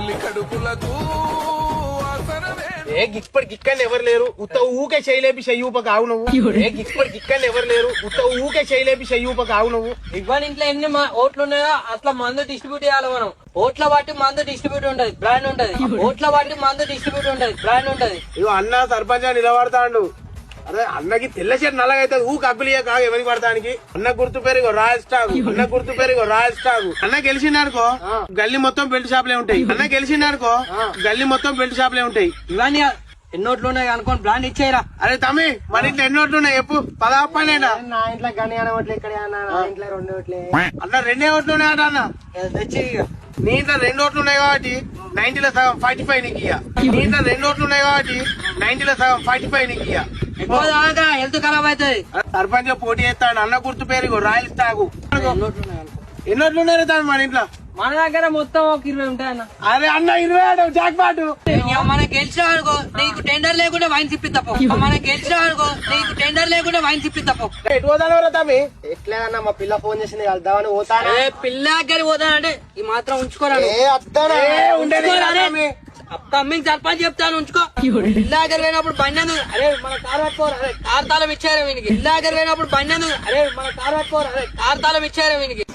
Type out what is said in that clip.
తల్లి కడుపులకు ఇప్పటి గిక్కని ఎవరు లేరు ఉత్త ఊకే చేయలేపి చెయ్యూప కావు నువ్వు ఇప్పటి గిక్కని ఎవరు లేరు ఉత్త ఊకే చేయలేపి చెయ్యూప కావు నువ్వు. ఇవ్వని ఇంట్లో ఎన్ని ఓట్లు ఉన్నాయో అట్లా మందు డిస్ట్రిబ్యూట్ చేయాలి మనం. ఓట్ల బట్టి మందు డిస్ట్రిబ్యూట్ ఉంటది, బ్రాండ్ ఉంటది. ఓట్ల బట్టి మందు డిస్ట్రిబ్యూట్ ఉంటది, బ్రాండ్ ఉంటది. ఇగో అన్న సర్పంచ్ నిలబడతాడు. అదే అన్నకి తెల్ల షర్ట్ నల్లగైతే ఊకి అగ్గులియే కాదు ఎవరికి పడతానికి. అన్న గుర్తు పేరుగో రాయల్ స్టాగ్, అన్న గుర్తు పేరుగో రాయల్ స్టాగ్. అన్న గెలిచిందనుకో గల్లీ మొత్తం బెల్ట్ షాపులే ఉంటాయి. అన్న గెలిచిందనుకో గల్లీ మొత్తం బెల్ట్ షాపులే ఉంటాయి. ఇవన్నీ ఎన్నోట్లు ఉన్నాయి అనుకోని బ్రాండ్ ఇచ్చేయరా. అరే తమ్మి మన ఇంట్లో ఎన్నోట్లు ఉన్నాయి చెప్పు. 18 నా ఇంట్లో గని ఓట్లు ఇక్కడ నా ఇంట్లో 2 ఓట్లే. అన్న 2 ఓట్లు ఉన్నాయట అన్న. తెచ్చి నీ ఇంట్లో 2 ఓట్లు ఉన్నాయి కాబట్టి 90లో సగం 45 నీకు ఇయ్య. నీ ఇంట్లో 2 ఓట్లు ఉన్నాయి కాబట్టి 90లో సగం 45 నీకు ఇయ్య. హెల్త్ ఖరాబ్ అవుతుంది. సర్పంచ్ పోటీ చేస్తాడు. అన్న గుర్తు పేరు రాయల్ స్టాగు. ఎన్నోట్లు ఉన్నాయి తమ్మి మన ఇంట్లో. మన దగ్గర మొత్తం ఒక 20 ఉంటాయన్న. అరే అన్న 20 జాక్ పాటు. మనం గెలిచినా అనుకో నీకు టెండర్ లేకుండా వైన్ తిప్పిస్తాపో. మనం గెలిచినా అనుకో నీకు టెండర్ లేకుండా వైన్ తిప్పిస్తాపో. ఎటు పోతాను తమ్మి? ఎట్లేదన్నా మా పిల్ల ఫోన్ చేసింది వెళ్దామని పోతాను. పిల్ల దగ్గర పోతానంటే ఈ మాత్రం ఉంచుకోరాను. కమ్మింగ్ సర్పంచ్ చెప్తాను ఉంచుకో. పిల్ల దగ్గర పోయినప్పుడు బండి అరే మన కార్ పట్టుకోరు. అరే కార్ తాళం ఇచ్చారు వీనికి. పిల్ల దగ్గర పోయినప్పుడు బండి అరే మన కార్ పట్టుకోరు. అరే కార్ తాళం ఇచ్చారు వీనికి.